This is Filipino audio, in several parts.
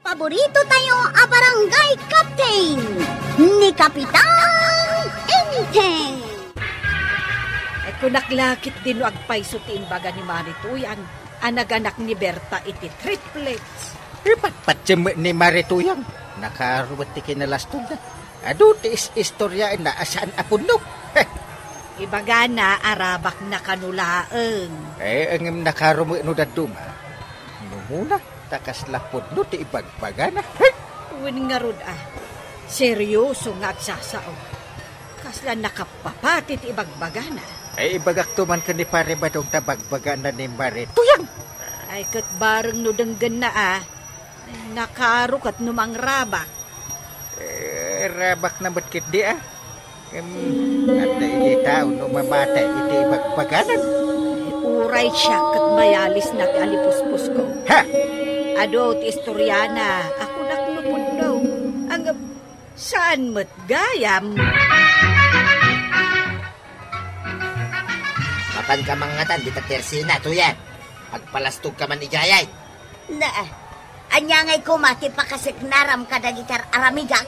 Paborito tayo a barangay captain ni Kapitan Enteng. Ay kunaklakit din no agpay sutiin baga ni Marituyan ang naganak ni Berta iti triplets. Patpatsem ni Marituyan nakarubat ti kinalastog na. Ado ti istorya na asaan apunok. Ibaga na arabak na kanulaeng. Ang nakarumi no daduma. Numuna, takas lapod no ti ibagbagana. Uwin nga rod seryoso nga agsasao. Kasla nakapapati ti ibagbagana. Ibagak tuman ka ni pare badong tabagbagana ni Marituyan. Ay kat bareng no denggan na nakarukat numang rabak. Rabak na batkit di at hindi tao no mamata iti ibagbaganan. Uray siya kat mayalis na ti alipuspos ko. Ha? Ado ti istoryana, ako naklupod daw. Ang saan mo't gayam? Mapan ka mangatan, di tatersina, tuyan. Agpalastog ka man ijayay. Anyangay ko mati pa kasi naram kadagitar aramiga.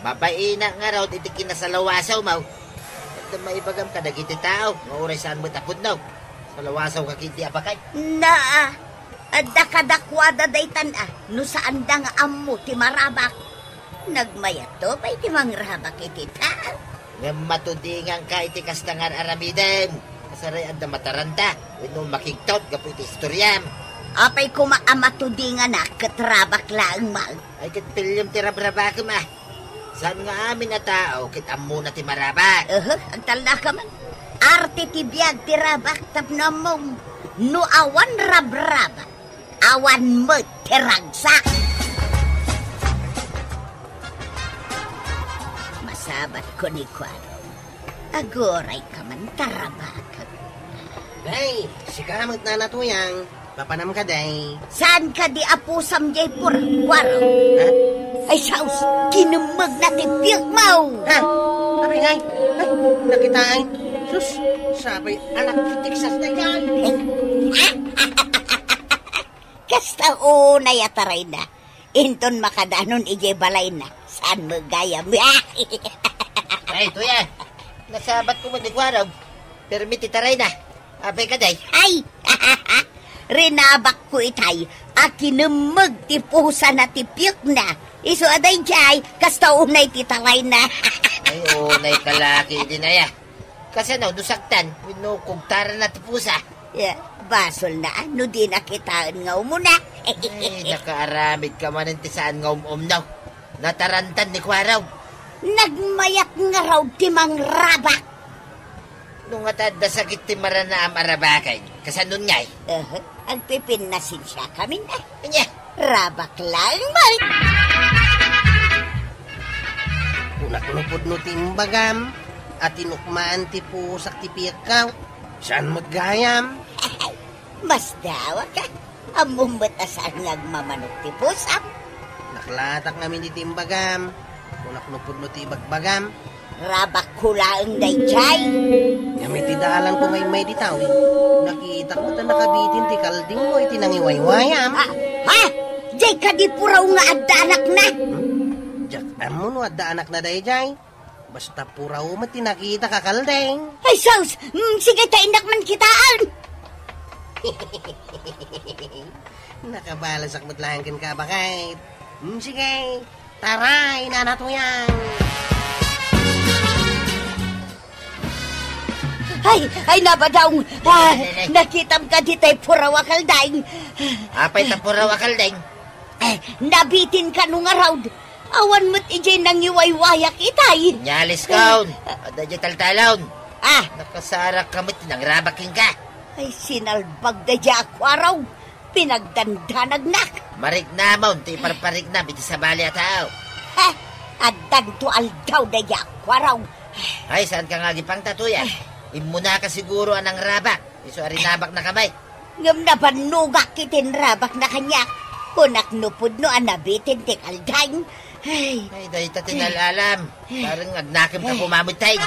Babaina nga raw, iti kinasalawasaw mau. At maibagam ka dagiti tao, mauray saan mo tapod now. Salawasaw ka kinti apakay. Adda kadakwada daytan no saan da nga ammo ti marabak. Nagmayat to pa'y ti mangrabak iti tao. Nga matudingan ka iti kastangar aramiden. Kasaray adda mataranta, wino makigtot, gapu iti istoryam. Apay kumaamatudingan na katrabak laang mal. Ay katpilyam ti rabrabak ma. Saan nga amin na tao, kitammo na ti marabak. Ang tala ka man. Arte ti biyag ti rabak tapno mong no awan rabrabak. Awan mo ti ragsak. Masabat ko ni Kwaro. Agoray ka man tarabak. Day, sikamot na natuyang. Papanam ka, day. Saan ka di apusam jay pura, Kwaro? Ha? Ay, saus, kinumag na ti piyag mau. Ha? Sabi ngay, nakitaan. Sus, sabi, anak kitiksas na yan. Kasta unay ataray na. Inton makadanon ije balay na. Saan mo gaya mo? Ay, tuyan. Nasabat ko mo ni Guaraw. Permiti taray na. Abay ka, day. Ay, rinabak ko itay. Akinumag ti pusa na ti piyag na. Iso aday jay, kasta unay ti taray na. Ay, unay kalaki din na ya. Kasi no, nusaktan, winukugtara na ti pusa. Yeah, basol na, no di nakitaan nga umuna. Ay, nakaaramid ka man ti saan nga umnaw. Natarantan ni Kwaraw. Nagmayak nga raw ti mangrabak. Nung atad na sakit ti marana ang arabakay. Kasanon nga'y. Ang pipinasin siya kami na. Kanya. Rabak lang, mal. Kunakunupod no timbagam. At tinukmaan ti pusak ti piyakaw. Saan mo't gayam? Mas dawa ka. Among batasan nagmamanok ti pusap. Naklatak namin ti timbagam. Kunakunupod no ti bagbagam. Rabak ko lang dayjay. Yami ti daalan ko may di tao. Nakita ko ta nakabitin ti kalding mo iti nangiwaywayam. Ha? Jay ka di puraw nga adda anak na. Diyak amo no adda anak na dayjay. Basta puraw mo ti nakita ka kalding. Ay, saus! Sige, tainak man kitaan! Nakabalasak mo't lang ka bakit? Sige, taray na natuyang. Ay, nabadaw! Nakitam ka di tay puraw akaldaing. Apay ta puraw akaldaing. Nabitin ka nung araw. Awan mo't ijay nang iwaywayak itay. Nyalis kaon. Ada di taltalon. Ah! Nakasarak kamit ng rabaking ka. Ay, sinalbag da di ako araw. Pinagdandanag nak. Marig namon, ti parparig na, biti sa bali at tao. Ha? Adan to aldaw da di ako araw. Ay, saan ka nga gipang tatuya? Imuna ka siguro anang rabak. Iso arinabak na kamay. Ngam na banugak kitin rabak na kanya. Kunak nupod no anabitin ti kaldaing. Ay, dahi ta tinalalam. Parang agnakim ka kumamit tayo.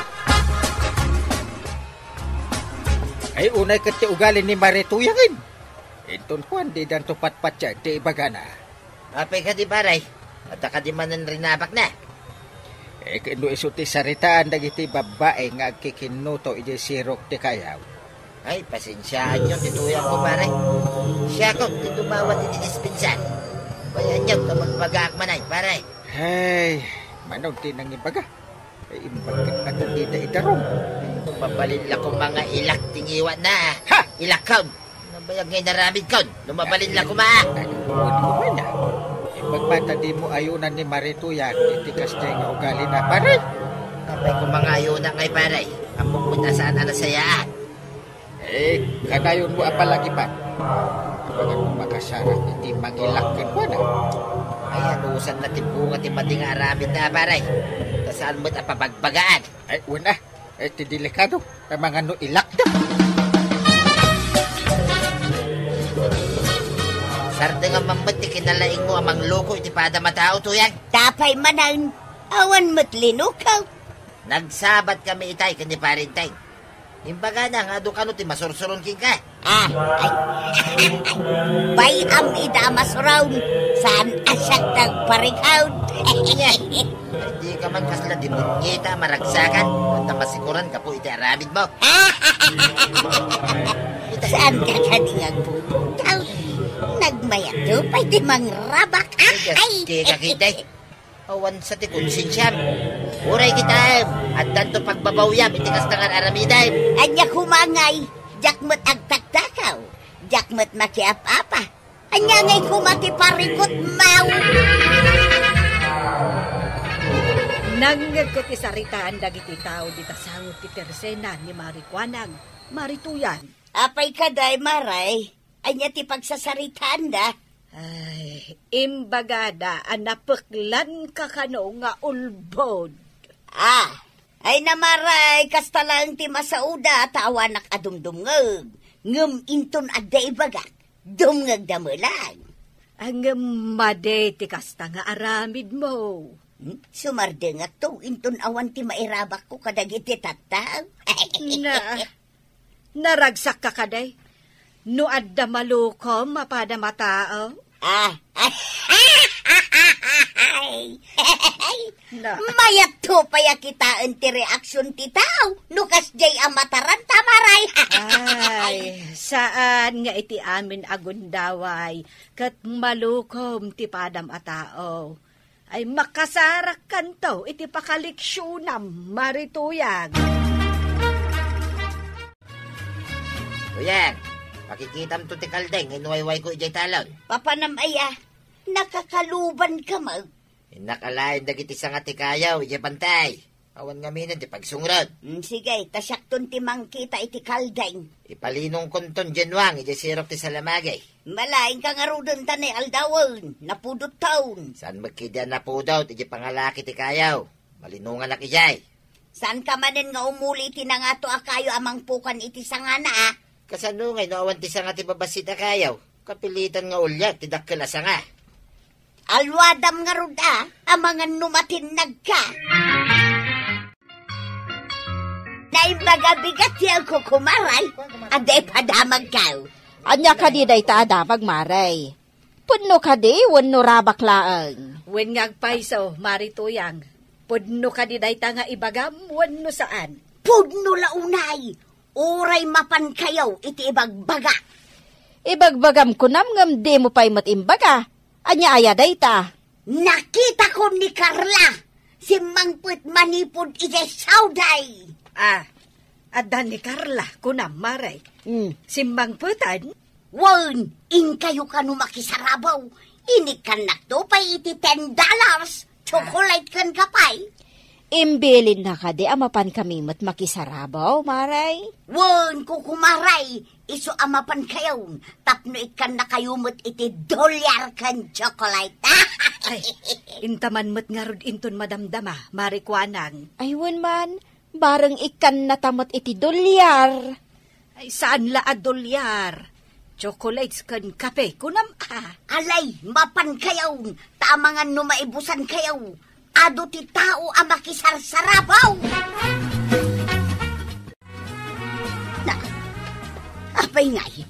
Ay, unay ka ti ugali ni Marituyangin. Inton ko, hindi dan to patpat siya, di ibagana. Apay ka di paray. At ka di manan rinabak na. Kano isuti saritaan dagiti babae nga agkikinuto iti sirok ti kayaw. Ay, pasensyaan yun, tituyang ko paray. Siya ko, titubawat iti dispensan. Bayan yun, kamagpagaak manay, paray. Ay, manong tinang ibaga. Ay, imbagkat at hindi na idarong. Lumabalin lang kong mga ilak tingiwa na. Ha! Ilak kaun. Nabayag ngay naramid kaun. Lumabalin lang ko maa. Ano ko ba na? Magpata di mo ayunan ni Marituyan, itikas niya nga ugali na paray. Kapay ko mga ayunan ngay paray. Among punta saan na nasayaan. Kanayon mo apalagi pa. Kapag mo makasarap, iti mangilakin mo na. Ay, anusan na timbunga ti mating aramid na paray. Kasaan mo't apapagpagaan. Ay, una. Iti delikado. Ang mga no ilak na. Sarda nga mamad ti kinalaing mo amang loko iti pada matao to yan. Tapay manan, awan mo't linukaw. Nagsabat kami itay kani parintay. Imbaga na nga doon ti masursuron king ka. Bayam idamas round, saan asyak nagparikaw. Hindi ka man kasla di munyita maragsakan. Kung masikuran ka po iti aramid mo. Saan ka kadingang pupuntaw? Nagmayato pa di mangrabak. Ay! Kaya kakiday. Awan sa ti konsensyam. Uray kita. At tanto pagbabawyam itikas tangan aramiday. Anya kumangay, jakmat agtaktakaw. Jakmat makiap-apa. Anya ngay kumati parikot mau. Nanggag ko ti saritaan dagiti tao di tasangot ti Tersena ni Marikuanang, Marituyan. Apay kaday maray. Anya ti pagsasaritaan da. Ay, imbagada anapeklan ka kano nga ulbod. Ay namaray, kasta lang ti masauda, tawanak adumdumngag. Ngem inton aday bagak, dumngag damelang. Ang made ti kasta nga aramid mo. Sumarde nga to, inton awan ti mairabak ko kadagiti tataw. Naragsak ka kaday. No adda malukom mapada matao. Mayat to paya kitaan ti reaksyon ti tao. Nukas jay amataran tamaray. Ay, saan nga iti amin agundaway kat malukom ti padam a tao. Ay makasarak kanto iti pakaliksyon Marituyang. Uyang, pakikitam to ti kaldeng, inuwayway ko ijay talon. Papanamaya, nakakaluban ka mag. Inakalain dagiti sa nga ti kayaw, ijay pantay. Awan nga minan ti pagsungrod. Sige, tasyakton ti mangkita iti kaldeng. Ipalinong konton jenwang, ijay sirok ti salamagay. Malaing ka nga rudon tanay aldawon, napudot taon. Saan magkidya na po daw, ijay pangalaki ti kayaw. Malinungan na kijay. Saan ka manin nga umuli ti na nga to akayo amang pukan iti sangana Kasano ngay no awan ti sanga ti babasit a kayaw. Kapilitan nga ulya ti dakkel a sanga. Alwadam nga ruda, amangan numatin nagka. Naimbaga-bigat yan ko kumaray, aday padamag ka. Anya ka di day ta adamag maray. Pudno ka di, wano rabak laang. Wen ngagpaiso, Marituyang. Pudno ka di day ta nga ibagam, wano saan? Pudno launay, uray mapan kayaw iti ibagbaga. Ibagbagam ko ngam di mo pa'y matimbaga. Anya aya day ta. Nakita ko ni Carla, si Mangput manipod iti sauday. Adan ni Carla, kunam maray. Simbang putan? Wan, in kayo ka numakisarabaw. Inikan na to pa iti $10. Chocolate kan kapay. Imbilin na ka di amapan kami mat makisarabaw, maray. Wan, kukumaray. Iso amapan kayo. Tapno ikan na kayo mat iti $1 kan chocolate. Ay, intaman mat nga rod inton madamdama, Marikuanang. Aywan man, bareng ikan na tamot iti $1. Ay, saan la $1? Chocolates kan kape, kunam Alay, mapan kayo. Tamangan no maibusan kayo. Ado ti tao ang makisarsarabaw. Apay ngay,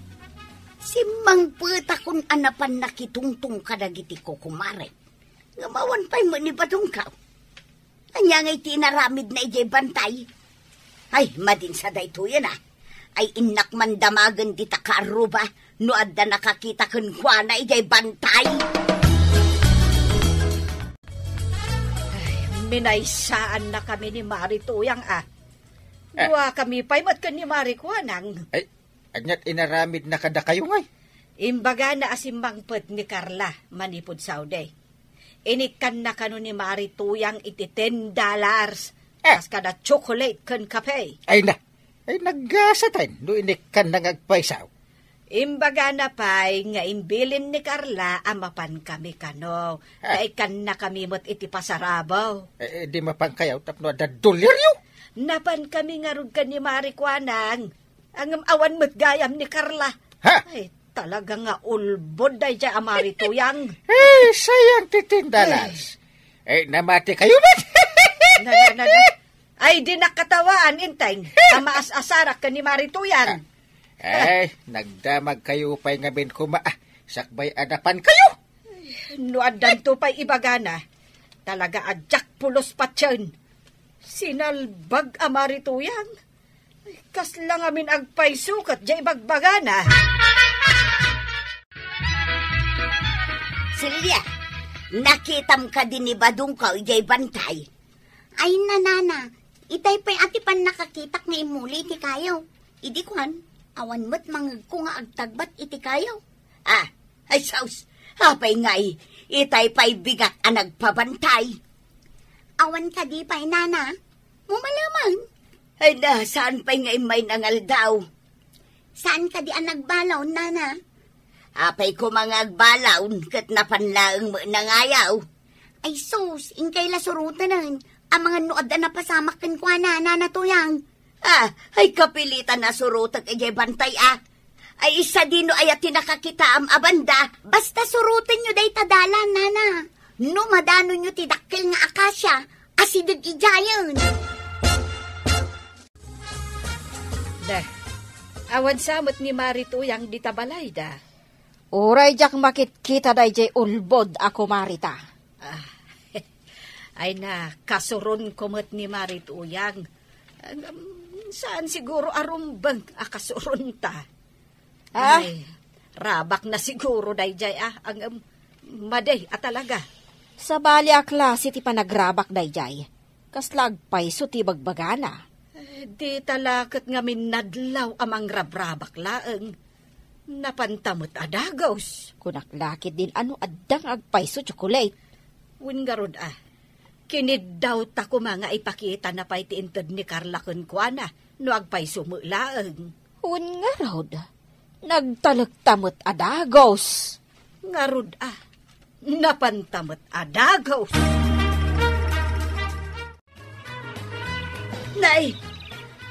Simang puta kung anapan nakitungtong kadagiti ko kumare. Ngamawan pa'y mo ni Badong ka. Anya nga'y tinaramid na ijay bantay. Ay, madin sa dayto yan Ay inak man damagan di takaruba, no adda nakakita kun kwa na ijay bantay. Minaysaan na kami ni Marituyang Dua kami paymat ka ni Marikuanang. Ay, anyat inaramid na kada kayo ngay. Imbaga na asimbangpet ni Carla, manipod sauday. Inikan na kano ni Marituyang iti $10. Kas kada chocolate kan kape. Ay naggasatan, no inikan na ngagpaisaw. Imbaga na pa'y nga imbilin ni Carla, amapan kami kano. Kaikan na kami mo't iti pasarabaw. Di mapangkayaw, tapno da $1. Napan kami nga rug ka ni Marikuanang. Ang awan mo't gayam ni Carla. Ha? Ay, talaga nga ulbod day dya Marituyang. Sayang $10. Namati kayo ba? Ay, di nakatawaan, intay. Amaas-asarak ka ni Marituyang. Nagdamag kayo pa'y ngabin kuma. Sakbay adapan kayo. Nuadan to pa'y ibagana. Talaga adyak pulos patyan. Sinalbag Marituyang. Kas lang amin agpay sukat dya ibagbagana. Silya, nakitam ka din ni Badong ka ijay bantay. Ay nanana, itay pa'y atipan nakakitak nga imuli iti kayo. Idi kuhan, awan mo't mangag ko nga agtagbat iti kayo. Ay saus, apay ngay, itay pa'y bigat ang nagpabantay. Awan ka di pa'y nana, mumalamang. Ay na, saan pa'y ngay may nangal daw? Saan ka di ang nagbalaw, nana? Apay ko mga agbalaw, kat napanlaang mo nangayaw. Ay sus, ingkay lasurutan nun. Ang mga nuod na napasamakin ko nana tuyang. Ay kapilitan na surutan ijay bantay Ay isa dino ayat tinakakita am abanda. Basta surutan nyo day tadalan, nana. No madano nyo tidakkel nga akasya, asidod ijayon. Awan samot ni Marituyang di tabalay da. Uray jak makit-kita day jay ulbod ako Marita. Ay na, kasuron kumot ni Marituyang. Saan siguro arumbang akasuron ta? Ay, rabak na siguro day jay ang maday talaga. Sa bali a klase ti panagrabak day jay. Kaslagpay so ti bagbagana. Di talakat nga minadlaw amang rabrabak laeng. Napantamot adagos. Kunaklakit din ano addang agpaiso chocolate. Wingarod kinid daw ta ko mga ipakita na pa'y tiintod ni Carla kun kuana no agpaiso mo laeng. Wingarod, nagtalagtamot adagos. Ngarod napantamot adagos. Nay,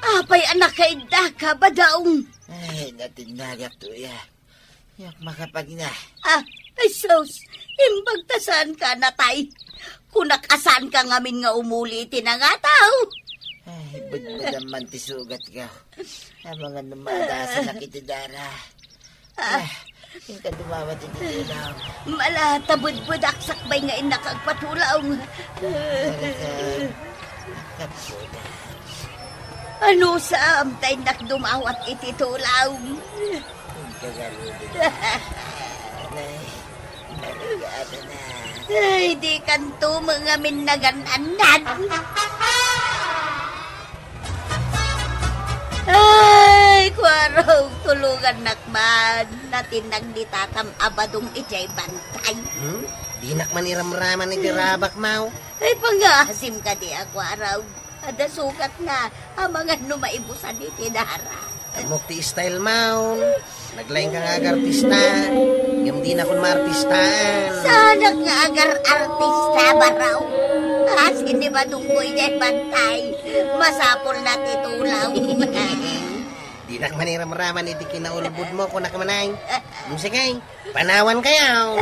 apay anak kay daka ba daong? Ay, natinagap to Yak makapag na. Ay sus, imbagtasan ka na tay. Kunakasan ka ngamin nga umuli tinangataw. Ay, budbudaman ti sugat ka. Mga numadasa na kitidara. Yung ka dumawat iti tulaw. Malata budbudak sakbay nga inakagpatulaw. Kapuda. Ano sa amtay nakdumawat iti tulaw? Yung kagarudin. Nay, nalagada na. Ay, di kanto mga minaganan. Ay, kwaraw, tulugan nakman. Natin nagditatam abadong ijay bantay. Di nakman iramraman ni dirabak mau. Ay, pangasim ka di ako araw. Ada sukat na ang mga numaibusan ni Tinara. Amok ti style mau. Naglaing ka nga agartista. Yung di na kun maartistaan. Sana nga agar-artista baraw. Asin di ba tungkoy niya bantay? Masapol na titulaw. Di nakman iramraman iti kinaulbud mo kung nakmanay. Sige, panawan kayaw.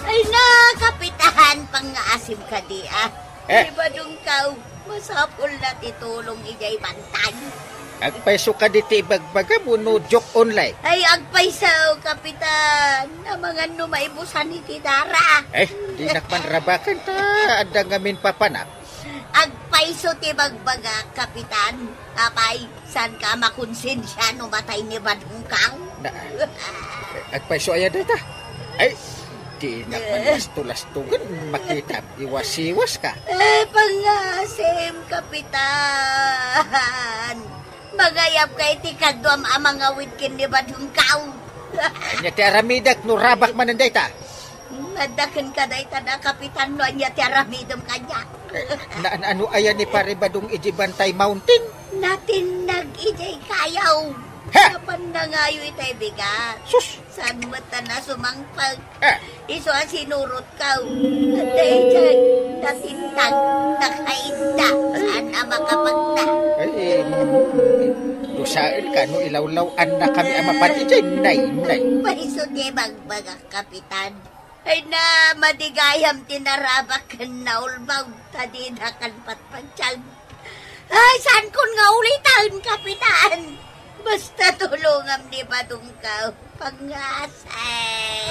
Ay na, kapitahan, pang-aasim ka di Di ba dong kaw? Masapol na titulong ijay bantay. Agpaiso ka diti ibagbaga mo no joke online. Ay, agpaisaw, kapitan. Na mga numaibusan ni Tidara. Di nakmanrabakan ta. Ada ngamin papanap. Agpaiso ti bagbaga, kapitan. Apay, saan ka makonsensya no matay ni Badungkaw? Agpaiso ayan dita. Di nakmanlasto-lastugan. Makita, iwas-iwas ka. Pangasim, kapitan. Magayap kay ti kadwam amang awid kin ni Badungkaw. Anya ti aramidak no rabak man dayta. Nadaken ka dayta na kapitan no anya ti aramidom kanya. Ano ayan ni pare Badung iji Bantay Mountain? Natin nag-ijay kayaw. Ha? Kapan na ngayo itay bigat. Sus! Saan mata na sumangpag? Ha? Iso ang sinurot ka. At dahil dyan, natintag, nakainda. Saan na makapagna? Dusaan ka no ilawlawan na kami amapan ijay. Nay. Paiso di magbaga, kapitan. Ay na, madigayam tinarabak kan na ulbaw. Tadinakan patpansyal. Ay, saan kun nga ulitan, kapitan? Basta tulungam ni Badungkaw. Pangasay.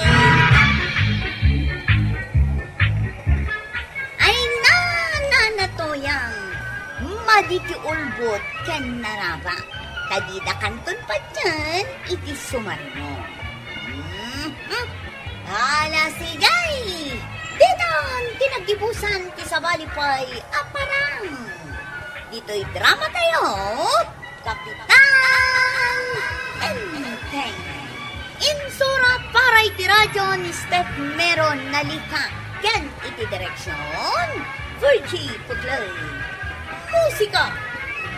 Ay na toyang. Maditi ulbot kan naraba. Tadidakan ton pa dyan, iti sumarno. Ala si Jay. Ditan, tinagibusan ti sabalipay aparang. Dito'y drama tayo. Kapitan Enteng. Insura para iti radyo ni Steph Meron nalika. Ken iti direksyon Virgie Puglay. Musika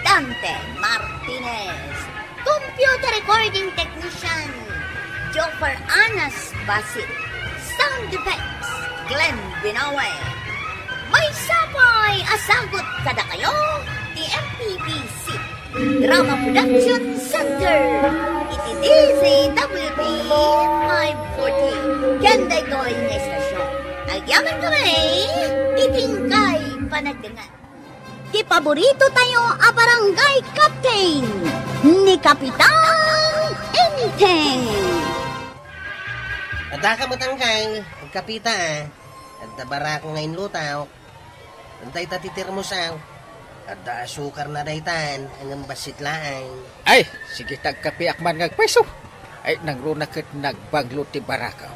Dante Martinez. Computer recording technician Joffer Anas Basit. Sound effects Glenn Binawe. May sapay asagot kada kayo di MPBC Drama Production Center. Iti DZWP 540. Ganda ito ay na estasyon. Nagyaman kami, itingkay panagdangan. Di paborito tayo a barangay captain ni Kapitan Enteng. Ada ka matangkay, kapita. Ada bara ko ngayon lutaw. Antay tatitir mo saw. Ada sukar na daytan, ang basit laang. Ay, sige tagkapiak man ngagpaiso. Ay, nangrunakit nagbanglo ti barakaw.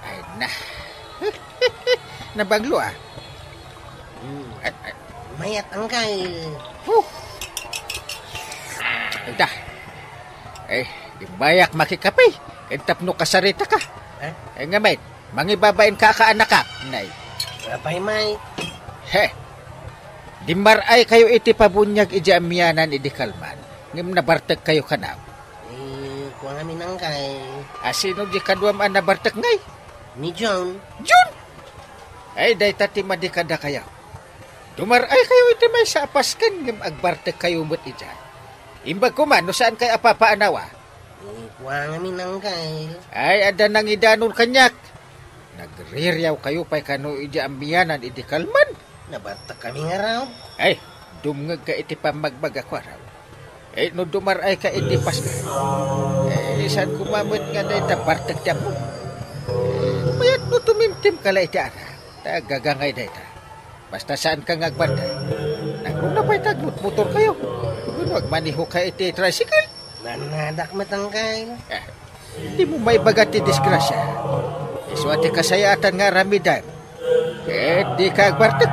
Ay na. Nabanglo Mayat angkay. Ay da. Ay, ibayak makikapi. Kentap no kasarita ka. Ay nga may, mangibabain ka kaanak ka. Nay. Apay may. Di maray kayo iti pabunyag iji amyanan iti kalman. Ngim nabartag kayo kanaw. Kuha kami nangkay. Asino di kaduam an nabartag ngay? Ni John. John! Ay, day tati madikada kayo. Dumaray kayo iti may sapaskan ngim agbartag kayo mo't ija. Imbag ko man, no saan kayo apapaanawa? Kuha kami nangkay. Ay, ada nang idanon kanyak. Nagriryaw kayo pa'y kano iji amyanan iti kalman. Nabartak kami nga raw. Ay, dumngag ka iti pamagbaga ko raw. Ay, no dumaray ka iti pasga. Ay, saan kumamit nga na itabartag tiyan mo? Mayat no tumimtim ka la iti ara. Tagagangay na ita. Basta saan ka ngagbartay. Nagruna pa'y tagnut-motor kayo. Kung magmaniho ka iti tricycle. Nanadak matangkay. Hindi mo may bagat ti disgrasya. Iswati kasayatan nga ramidan. Di ka agbartag.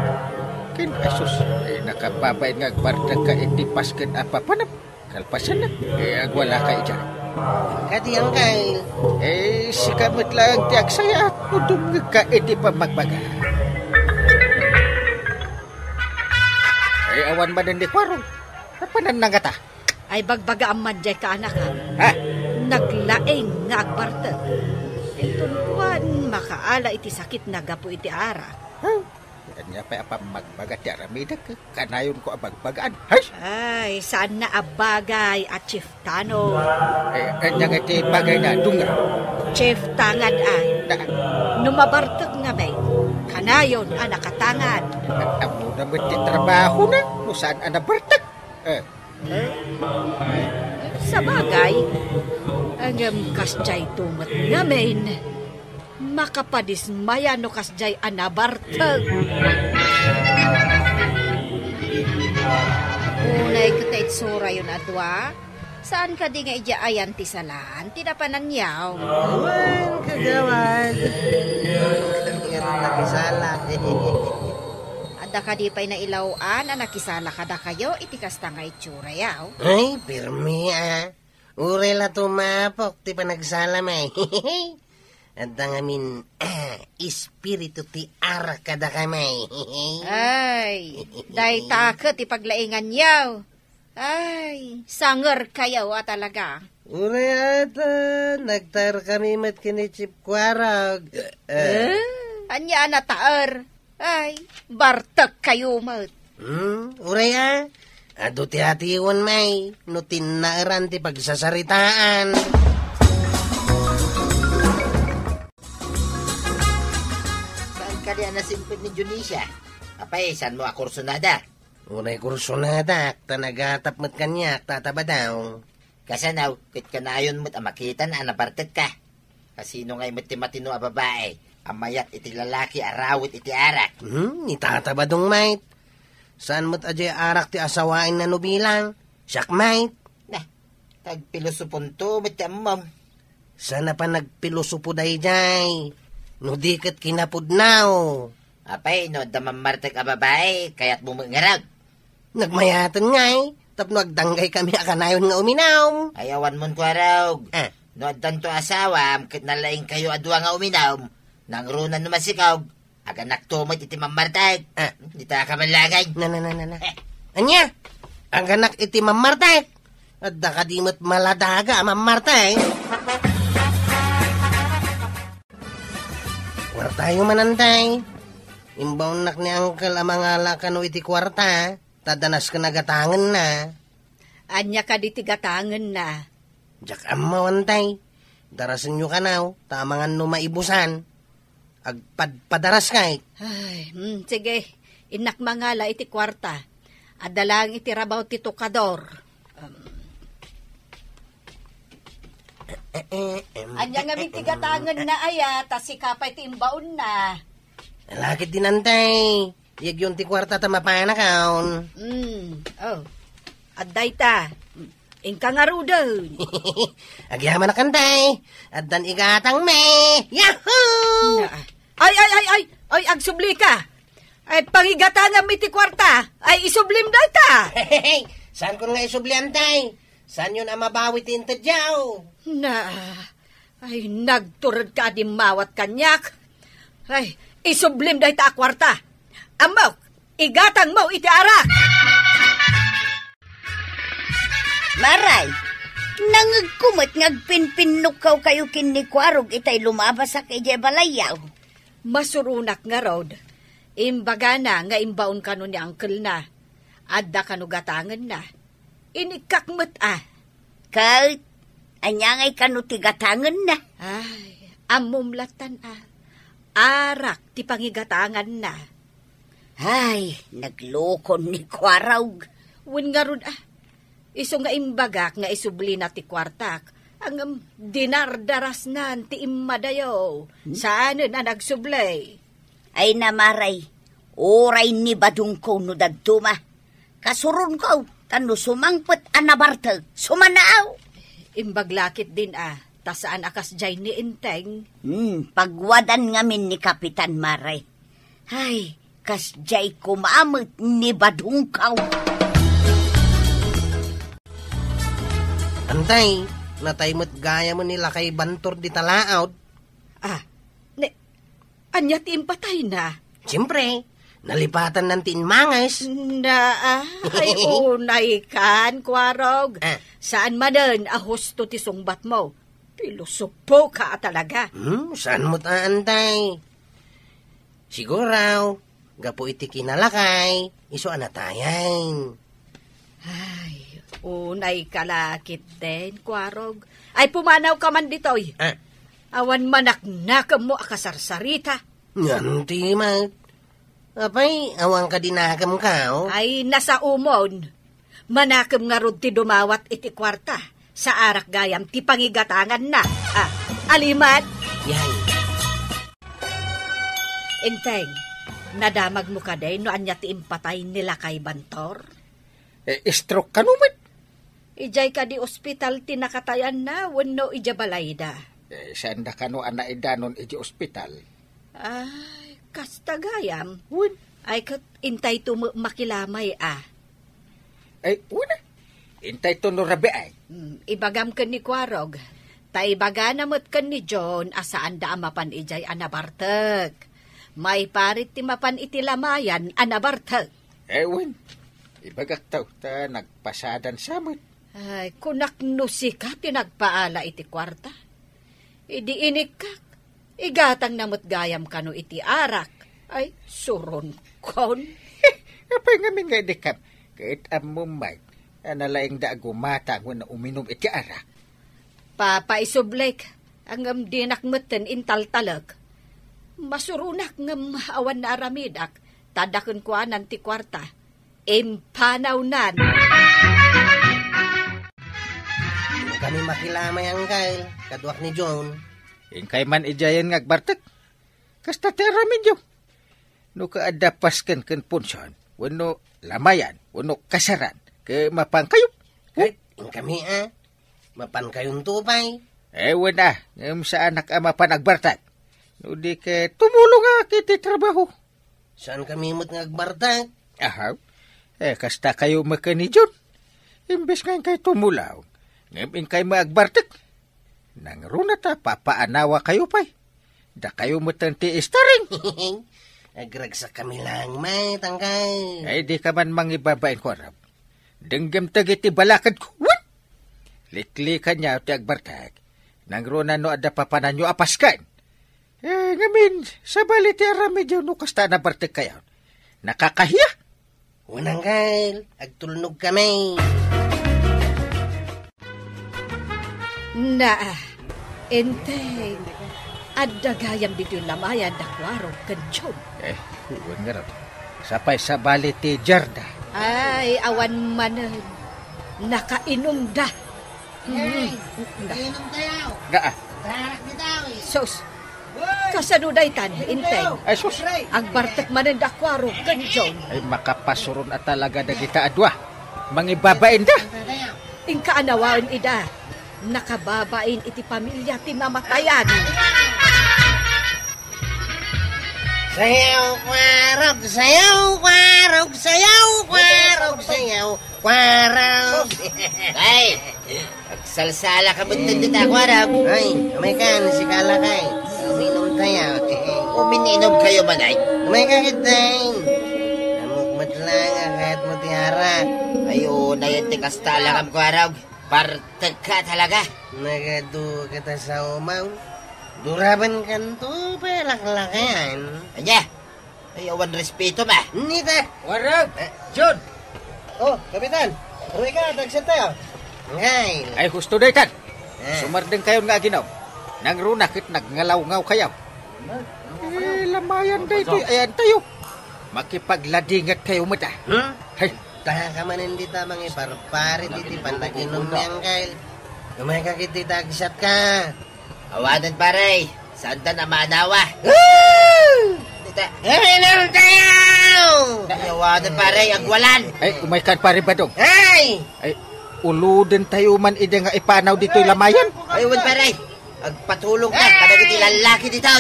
Kin asus, nakababay nga agbartag ka iti pasken apapanap. Kalpasan na, agwala ka ija. Kadiyang kay. Si kamit lang ti agsaya at udumgag ka iti pamagbaga. Awan ba din di kwarong? Kapanan na nga ta? Ay bagbaga ang madjay ka anak ha? Naglaing nga agbartag. Itong kuwan, makaala iti sakit na gapo iti ara. Kanya pa apamagbaga ti aramidak. Kanayon ko abagbagaan. Ay, saan na abagay at chiftano? Kanya nga ti bagay na dunga. Chiftangad ay. Numabartag nga bay. kanayon ang nakatangan. Amo naman ti trabaho na. No saan ang nabartag? Sa bagay, ang kasjay tumat namin, makapadismaya no kasjay anabartag. Unay katait sura yun adwa. Saan ka di nga ijaayan ti salan? Tinapanan yaw. Awan, kagawad. Kailan nakisala. Ada ka di pa'y nailawaan, nakisala ka da kayo, itikas ta nga itsura yaw. Ay, pirmi Urela tumapok, ti pa nagsala may. At ang amin, espiritu ti ara kada kamay. Ay, day takot ipaglaingan yaw. Ay, sanger kayaw talaga. Ure ata, nagtar kami mat kinichip kwarag. Anya na taer. Ay, bartek kayo mat. Ure ado ti atiwan may, no tinaaran ti pagsasaritaan. Saan ka diyan nasimpid ni Junisha? Apay, saan mo akurso nada? Unay kurso na dak, tanagatap mat kanyak, tataba daw. Kasanaw, kit kanayon mo't makita na anabartag ka. Kasino nga'y matino a babae, amayat iti lalaki arawit iti arak. Itataba dong mait. Saan mo't ajay arak ti asawain na nubilang? Siyak mait. Nah, tagpilosupon to, mo't amam. Sana pa nagpilosopo day jay. No diket kinapudnaw. Apay, no, damamartag a babae, kaya't bumangarag. Nagmayatan ngay, tapno agdanggay kami akanayon nga uminaw. Ayawan mon ko araw. Ah. No, adan to asawa, kit nalaing kayo adwa nga uminaw, nang runan numasikaw, aganak to mo't iti mamartag. Di ta ka malagay. Na. Anya, ang anak iti mamartay. At dakadimot maladaga mamartay. Kwartayo manantay. Imbaw nak ni Uncle ang mga lakano iti kwarta, tadanas ka nagatangan na. Anya ka di tigatangan na. Diyak amawantay, darasan nyo ka now, tamangan no maibusan. Agpadpadaras kay. Ay, sige, inak mangala iti kwarta. Adalang iti rabaw ti tukador. Anya nga may tigatangan na aya, tasikapay ti imbaon na. Lakit dinantay. Yag yung ti kwarta tamapana kaon. Oh. Aday ta. Ingka nga rudaw. Agyaman na kantay. At dan igatang me. Yahoo! Ay, agsubli ka. Ay, pangigata nga may ti kwarta. Ay, isublim daw ta. Hey, saan ko nga isubliantay? Saan yun ang mabawi tintadyaw? Ay, nagturad ka di mawat kanyak. Ay, isublim daw ta kwarta. Amaw, igatang mo iti arak. Maray, nangagkumot ngagpinpinukaw kayo kinikwarog itay lumabas sa kay balayaw. Masurunak nga rod. Imbaga na nga imbaon kano ni Uncle na. Adda kanugatangan na. Inikakmat Kahit, anyangay kanutigatangan na. Ay, amumlatan Arak ti pangigatangan na. Ay, naglokon ni kwarog. Wen nga rod iso nga imbagak nga isubli na ti kwartak. Ang dinardaras nan ti imadayo. Saan na nagsublay? Ay namaray, oray ni badung ko no dagtuma. Kasurun ko, tano sumangpet anabartag, sumanaaw. Imbaglakit din tasaan akas jay ni Inteng. Pagwadan ngamin ni Kapitan Maray. Ay, kas jay kumamit ni badung kaw. Antay, nataymot gaya mo nila kay Bantor di talaod. Anya ti impatay na. Siyempre, nalipatan ng tinmangas. Ay unay kan, kwarog. Saan manan husto ti sungbat mo? Pilosopo ka talaga. Saan mo taantay? Siguraw, gapo iti kinalakay, iso anatayan. Ay, unay kalakit din, kwarog. Ay pumanaw ka man ditoy. Awan manaknakam mo akasarsarita. Yan ti mat. Apay, awang ka dinakam ka, oh. Ay, nasa umon. Manakam nga rod ti dumawat iti kwarta. Sa arak gayam ti pangigatangan na. Alimat! Yan. Inteng, nadamag mo ka day no anya ti impatay nila kay Bantor? Stroke ka naman. Ijay ka di ospital ti nakatayan na wenno ija balayda. Saan da ka no anaidanon iti ospital? Ay, kasta gayam. Wen. Ay, kat intay to makilamay Ay, wala. Intay to no rabi ay. Ibagam ka ni Kwarog. Ta ibaga namot ka ni John asaan da amapan ijay anabartag. May parit ti mapan iti lamayan anabartag. Wen. Ibagak taw ta nagpasadan samot. Ay, kunak nusi ka tinagpaala iti kwarta. Idi inikak. Igatang namot gayam kano iti arak. Ay, suron kon. Apay ngamin nga dikam. Kahit amumay. Analaing da gumata mo na uminom iti arak. Papaisublek. Ang dinakmeten intaltalag. Masurunak ngam awan na aramidak. Tadakon ko anan ti kwarta. Impanaw nan. Kami makilamay ang kail, kaduak ni John. Ingkay man ijayan ngagbartek. Kasta tera medyo. No kaadapas kan punson. Wano lamayan. Wano kasaran. Ke mapang kayo. Kahit kami mapan kayong tupay. Ewan ngam sa anak ama panagbartak. No di ke tumulong nga kiti trabaho. Saan kami mo't ngagbartag? Aha. Kasta kayo makani John. Imbes nga kay tumulaw. Ngam kay maagbartak. Nang runata papaanawa kayo pa'y. Da kayo matanti istaring. Agragsa kami lang may tangkay. Ay di ka man mangibabain ko arap. Denggam tagiti balakad ko. What? Liklikan niya ti agbartak. Nang runa no ada papanan nyo apaskan. Ngamin, sa bali ti aramedyo no kasta na bartek kayo. Nakakahiya. Unang kail, agtulnog kami. Na, enteng. Adda gayam dito lamayan da Kwaro kan John. Huwag nga rin. Sapay sa bali ti Jarda. Ay, awan manan. Nakainom da. Inom tayo. Nga Tarak ni tao Sos, kasanuday tan, inteng. Ay sus. Agbartek manan da Kwaro kan John. Ay makapasuron at talaga na kita adwa. Mangibabain da. Ingka anawaan ida. Nakababain iti pamilya tinamatayan. Sayaw, kwarog, sayaw, kwarog, sayaw, kwarog, sayaw, kwarog. Ay, agsalsala ka buntin dita, kwarab. Ay, may kan, si Kalakay. Uminom tayo. Umininom kayo man ay. May kakitain. Namukmat lang agad mo tiara. Ayun, ayun, tikastala kam, kwarab. Partag ka talaga. Nagadu kita sa umaw. Duraban kanto, pelaklakayan. Anya, ay awan respeto ba? Nita. Warag! John! Oh, Kapitan. Uwi ka, tagsan tayo. Ngay. Ay husto day tan. Sumardeng kayo nga ginaw. Nang runakit nagngalawngaw kayaw. Lamayan day di. Ayan tayo. Makipagladingat kayo mata. Hay. Taha ka man hindi tamang iparparit iti pantaginom niyang kail. Umay ka kiti tagsat ka. Awanan pare, saan ta na manawa? Dita, Uminom tayo! awanan pare, agwalan. Ay umaikan pare badong. Ay! Ay uluden tayo man ide nga ipanaw dito'y lamayan. Ayun pare, agpatulong ka, kadagiti lalaki dito.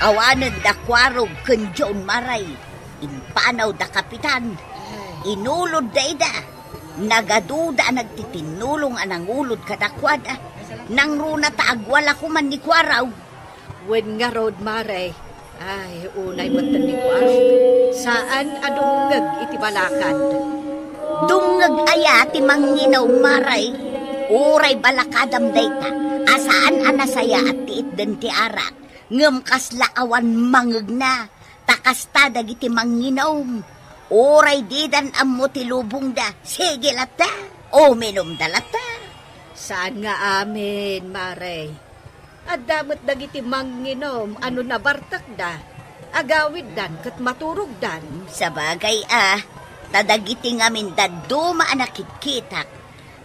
Awanan da Kwarog kan John Maray. Impanaw da Kapitan. Inulod da ida. Nagaduda nagtitinulong anang ulod kadakwada. Nang runa taagwala ko man ni Kwaraw. Wen nga road mare. Ay, unay matan ni Kwaro. Saan adungag iti balakad? Dungag aya ti manginaw Maray. Uray balakadam dayta. Asaan anasaya at tiit den ti arak. Ngem kasla awan mangeg na. Takasta dagiti manginom. Oray didan ammo ti lubong da. Sige lata. O minom da lata. Saan nga amin, mare? At damat dagiti manginom, ano na bartak da. Agawid dan, kat maturog dan. Sa bagay tadagiti ngamin daduma nakikitak.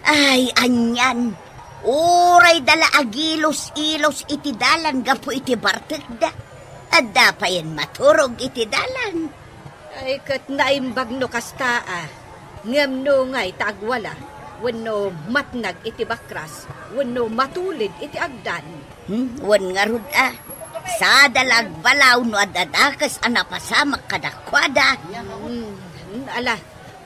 Ay, anyan. Uray dala agilos-ilos iti dalan gapo iti bartek da. At dapayan maturog iti dalan. Ay, kat naimbag no kastaa. Ngam no ngay tagwala. Wano matnag iti bakras. Wano matulid iti agdan. Wan nga rud Sa dalag balaw no adadakas anapasamak kadakwada. Ala,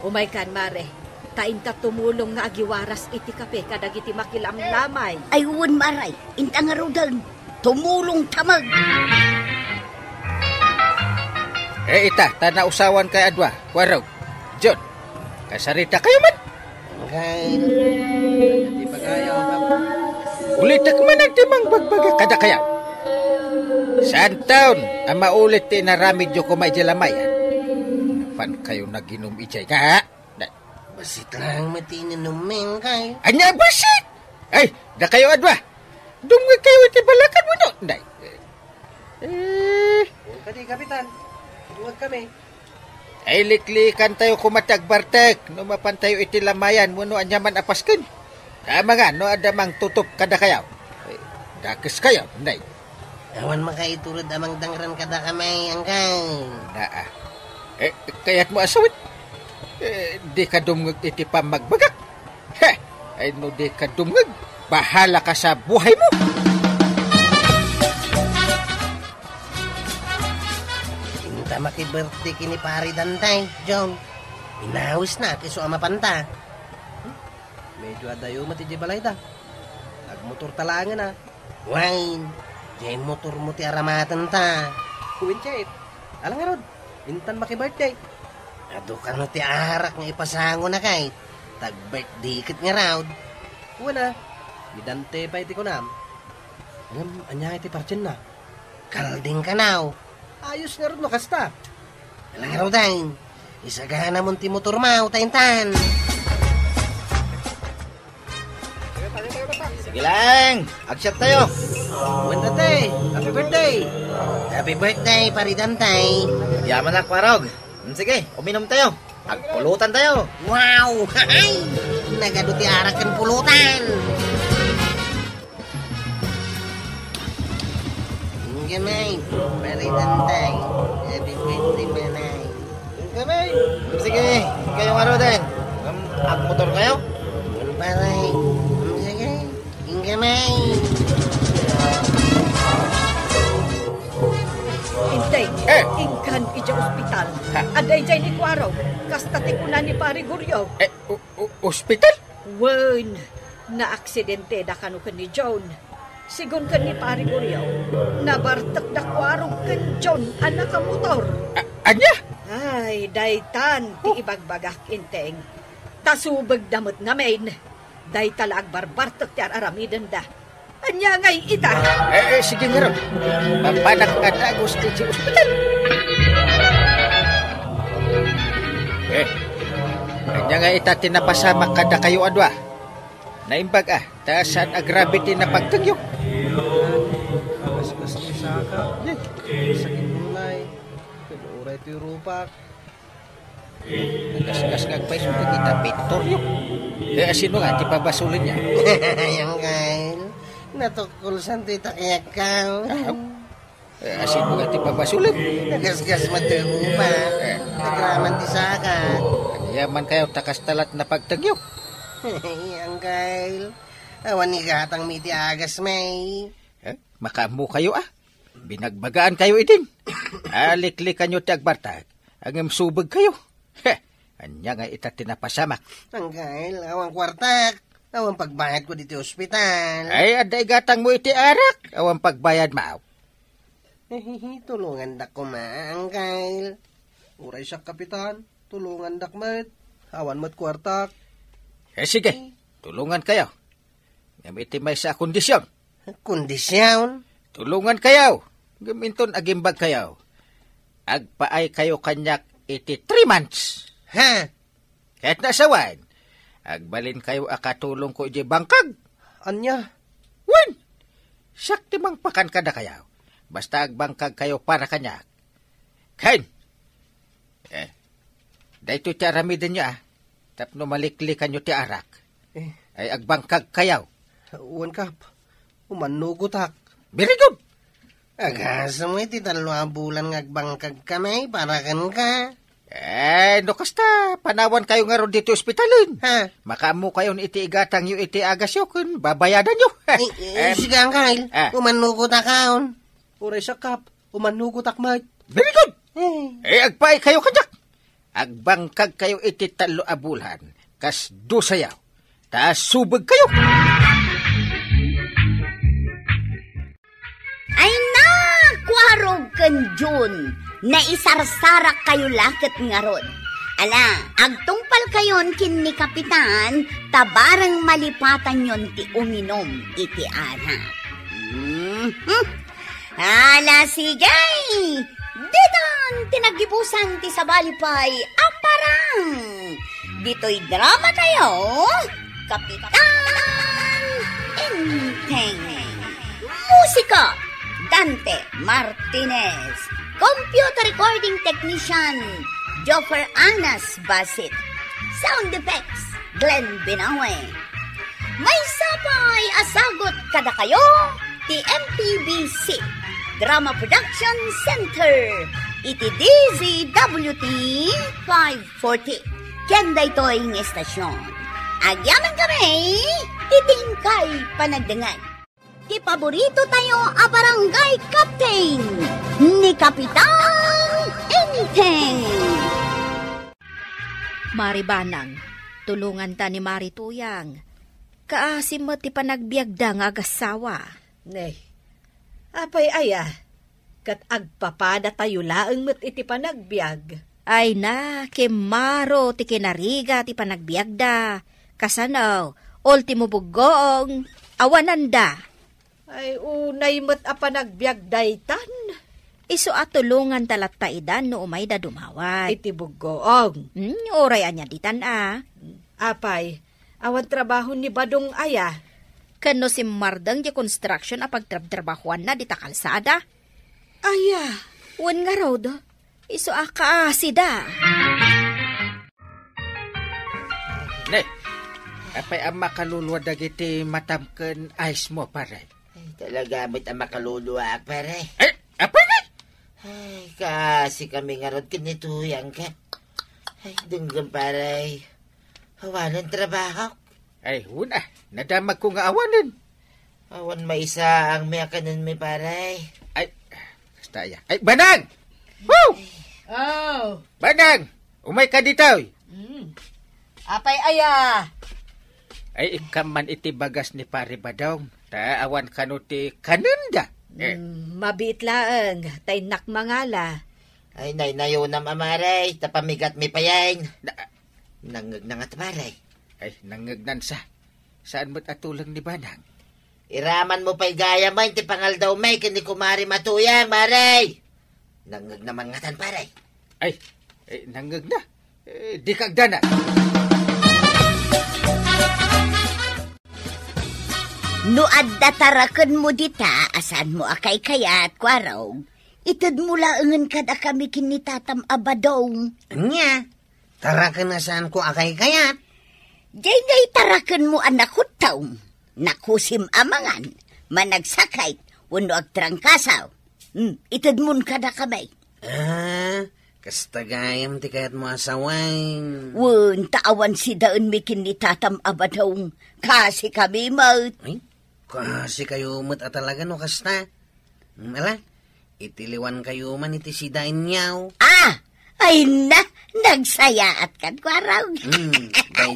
umay kan mare. Tain ta tumulong nga agiwaras iti kape kadag iti makilamlamay. Ay wan maray, inta nga rudan. Tumulong tamag. Ita, tanausawan kay Adwa. Kwaraw. John, kasarita kayo man. Kyle, di pa kaya ako. Ulitak man ang timang bagbaga kada kaya. Saan taon ang maulit tinaramid yung kumay dilamayan? Pan kayo naginom ijay ka? Basit lang matininumin, Kyle. Anya basit? Ay, da kayo Adwa. Dumag kayo iti balakan mo no? Day. Kadi, Kapitan. Huwag kami. Ay liklikan tayo kumatagbartek. No mapan tayo iti lamayan mo no anyaman apaskin. Tama nga, no adamang tutup kada kayaw. Dakis kayo, Day. Awan makaiturod amang dangran kada kamay, Angkay. Kaya't mo asawit. Di ka dumngag iti pamagbagak. Ay no di ka dumngag. Bahala ka sa buhay mo. Inta makibirthday kini pari Dantay, John. Inawis na, kiso amapanta. Medyo adayo mati di balay da. Nagmotor talangan na. Wine, jay motor mo ti aramatan ta. Kuwin siya Alang nga rod, intan makibirthday. Ado ka no ti arak nga ipasango na kay. Tag-birthday kit nga raud. Wala, midante pa iti kunam. Anya iti parchen na. Kalding ka now. Ayos nga rod makasta. Alang nga rodain, isagana mo ti motor mo, taintan. Sige lang, action tayo. Dantay, happy birthday! Happy birthday, pari Dantay. Yaman na, Kwarog. Sige, uminom tayo. Agpulutan tayo. Wow! Hay! Nagaduti arak kan pulutan. Gamay, pari Dantay. Happy birthday, manay. Gamay. Sige, kayo nga din. Agmotor kayo? Paray. Sige, gamay. Intay, ingkan ija ospital. Aday jay ni Kwaraw. Kastati ko na ni Pari Guryo. Ospital? Wen, na-aksidente da kanu kan ni John. Sigun kan ni Pari Guryo. Nabartak da Kwaraw kan John, anak ka motor. Anya? Ay, daytan, ti ibagbagak inteng. Tasubag damot ngamen. Day talag barbartak ti aramidan da. Anya ngay ita. Sige nga ron. Mapanak ka na gusto si ospital. Anya nga ita tinapasama kada kayo Adwa. Naimbag taasan agravity na pagtagyo. Mas ni Saka. Sakit mulay. Uray ti rupak. Nagasgas ngagpay so kita Victorio. Kaya sino nga ti pabasulin niya? Yang Kyle. Natukol san ti takyak ka. Sino nga ti pabasulin? Nagasgas mati rupak. Nagraman ti Saka. Yaman kayo takas talat na pagtagyo. Yang Kyle. Awan ni gatang miti agas may. Makamu kayo Binagbagaan kayo itin. Aliklikan nyo ti agbartag. Ang subag kayo. Anya nga ita tinapasamak. Ang Kyle, awang kwartak. Awang pagbayad ko dito ospital. Ay, aday gatang mo iti arak. Awang pagbayad maaw. Tulungan dak ko ang Kyle. Uray siya kapitan. Tulungan dak mat. Awan mat kwartak. Sige, tulungan kayo. Ngam may sa kondisyon. Kondisyon? Tulungan kayo. Gaminton agimbag kayo. Agpaay kayo kanyak iti 3 months. Ha? Kahit nasawan, agbalin kayo akatulong ko iti bangkag. Anya? Wan! Sakti mang pakan kada kayaw. Basta agbangkag kayo para kanya. Kain! Dahito ti aramidin niya, tapno maliklikan nyo ti arak. Ay agbangkag kayaw. Uwan kap, umanugutak. Very good! Agasa mo iti 2 bulan ngagbangkag kamay para kan ka. No kasta, panawan kayo nga ron dito ospitalin. Ha? Makamu kayo iti igatang yu iti agasyo kun babayadan nyo. Sigang Kyle, umanugutak kaon. Uray sa kap, umanugutak mate. Very good! Agpay kayo kanyak. Agbangkag kayo iti 3 bulan. Kas 2 sayaw. Taas subag kayo. Ay na! Kwarog kan Jun! Naisarsarak kayo lakit nga ron. Ala, agtungpal kayon kin ni Kapitan, tabarang malipatan yon ti uminom iti ana. Ala, sigay! Ditan, tinagibusan ti sabalipay, aparang! Dito'y drama tayo, Kapitan Enteng. Musika, Dante Martinez. Computer recording technician, Joffer Anas Basit. Sound effects, Glenn Binawe. May sapay asagot kada kayo, ti MPBC, Drama Production Center, iti DZWT 540. Kenda ito'y ng estasyon. Agyaman kami, itingkay panagdangan. Ti paborito tayo a barangay captain ni Kapitan Enteng. Maribanang, tulungan ta ni Mari Tuyang. Kaasim mo ti panagbiagda nga agasawa. Nay, apay aya, kat agpapada tayo laeng met iti panagbiag. Ay na, kimaro ti kinariga ti panagbiagda. Kasanaw, ultimo buggoong, awananda. Ay unay met a panagbiag daytan. Iso at tulungan talat taidan no umay da dumawat. Iti buggoong. Oray anya ditan Apay, awan trabaho ni Badong aya. Kano si Mardang di construction a pagtrabahuan na di ta kalsada. Aya. Wan nga raw do. Iso akaasida. Ne, apay ang makaluluwa dagiti matamken ice mo pare. Talaga mo't ang makaluluwa, pare. Apay na! Ay, kasi kami nga ron kinituyang ka. Ay, dunggan, pare. Awanan trabaho. Ay, una, nadamag ko nga awanan. Awan maisa ang miyakanan mi, pare. Ay, basta ya. Ay, Banang! Woo! Oh. Banang! Umay ka dito. Apay aya. Ay, ikaman iti bagas ni pare Badong. Taawan kanuti kanunda. Mabit laeng, tay nakmangala. Ay, nayo nam amaray. Tapamigat mi payain. Nangag na nga maray. Ay, nangagnan sa. Saan mo't atulang ni Banang? Iraman mo pa'y gaya man, ti pangal daw may, kini kumari matuyang, maray. Nangag na mangatan, paray. Ay, nangag na. Di kagdana. No adda taraken mo dita, asan mo akay kayat, kwaraw. Itad mo laengen kada kami kinitatam abadong. Anya, taraken na saan ko akay kayat. Jay taraken mo anak hutaw. Nakusim amangan, managsakay, uno agtrangkasaw. Itad mo kada kamay. Kastagayam ti kayat mo asawain. Wun, taawan si daun mi kinitatam abadong. Kasi kami maut. Ay, kasi kayo mat talaga no kasta. Ala, itiliwan kayo man iti sidain niyaw. Ay na, nagsayaat kan kwaraw.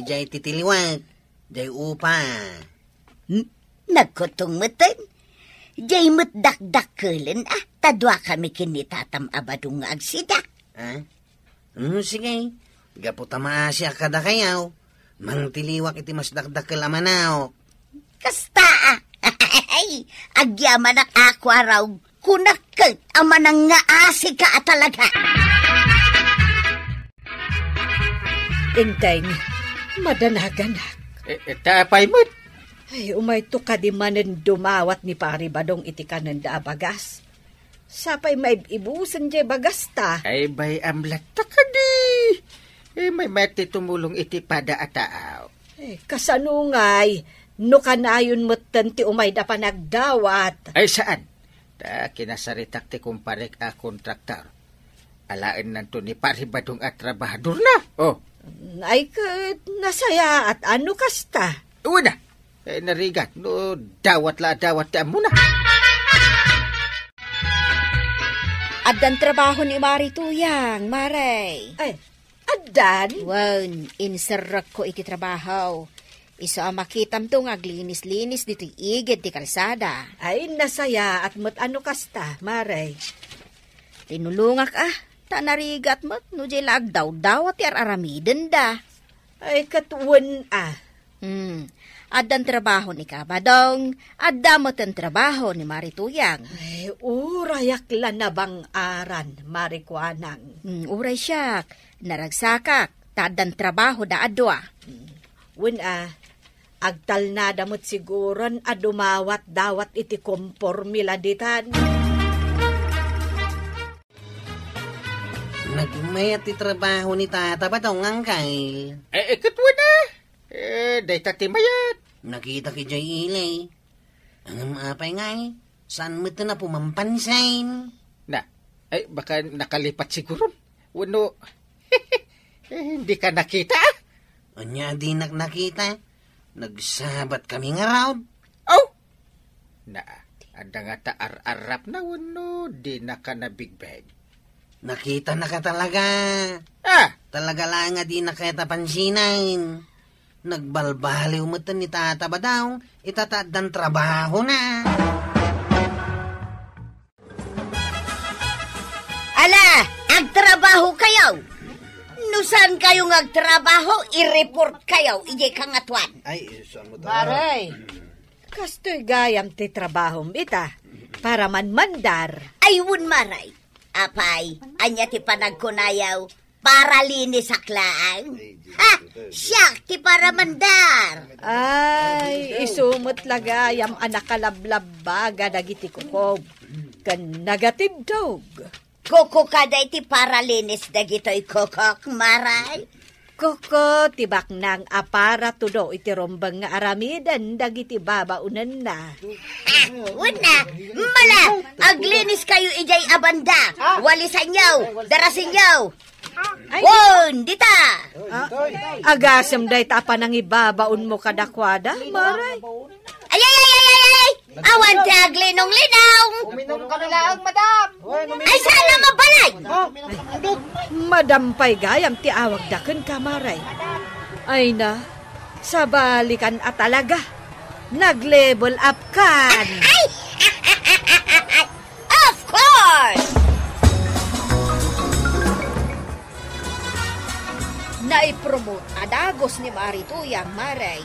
Jay titiliwan, jay upa. Nagkutong matan. Jay mat dakdakulan tadwa kami kinitatam abadong agsida. Sige, gaputa maasya kada kayaw. Mangtiliwak iti mas dakdakkel amanaw. Kasta agyaman ak ako araw, kunakit amanang nga asi ka talaga. Inteng, madanagan. Tapay mo't. Ay, umay to ka di manen dumawat ni pari badong iti kanan da bagas. Sapay may ibusan di bagas ta. Ay, bay amlat ta ka di. May mati tumulong iti pada ataaw. Ay, kasanungay, no kanayon mo't ti umay da pa nagdawat. Ay, saan? Ta kinasaritak ti kumparek a kontraktor. Alaan nanto ni pari badong at trabahador na. Oh. Ay, nasaya at ano kasta? Una, narigat, no, dawat ti amuna. Addan trabaho ni Marituyang, Maray. Ay, adan? Wan, inserrak ko iti trabaho. Iso ang makitam to aglinis-linis dito igid di kalsada. Ay, nasaya at mo't ano kasta, Maray. Tinulungak ta narigat mo't no jay lagdaw-daw at aramiden da. Ay, katuwan Addan trabaho ni Kabadong, adda mo't ang trabaho ni Marituyang. Ay, urayak lang na bang aran, Marikuanang. Uray siyak, naragsakak, tadan trabaho da adwa. Agtal na damot siguron adumawat dawat iti kompormila ditan. Nagmayat ti trabaho ni Tata Badong ang kail. Katwa na. Day tati mayat. Nakita ki Jay Ilay. Ang apay ngay, saan mo ito na pumampansain? Na, baka nakalipat siguro. Wano, hindi ka nakita? Anya di nakita. Nagsabat kami nga raw. Oh! Na, ada nga taar-arap na wano, di na ka na big bag. Nakita na ka talaga. Talaga lang nga di nakita pansinan. Nagbalbaliw mo ni Tata Badong, itatadang trabaho na. Ala, agtrabaho kayo. Nusan kayo agtrabaho, i-report kayo, ije kangatuan. Ay, saan mo Maray, kastoy gayam ti trabaho mita, para manmandar. Ayun maray, apay, anya ti panagkunayaw, para linis aklaan. Siyak ti para mandar. Ay, isumot lagayam anak kalablab baga dagiti kukob. Kan negative dog. Koko kada iti para linis dagitoy kokok, maray. Koko, tibak nang apara tudo iti rombang nga aramidan dagiti babaunan na. Una, mala, aglinis kayo ijay abanda. Walisan yaw, darasin yaw. Won, dita! Agasam day tapa nang ibabaon mo kadakwada, Maray. Ay! Awan ti aglinong linaw! Uminom ka na lang, madam! Ay, sana mabalay! Madampay gayam ti awag daken ka, Maray. Ay na, sa balikan at talaga, nag-level up kan. Ay! Of course! Naipromote adagos ni Marituyang, Maray.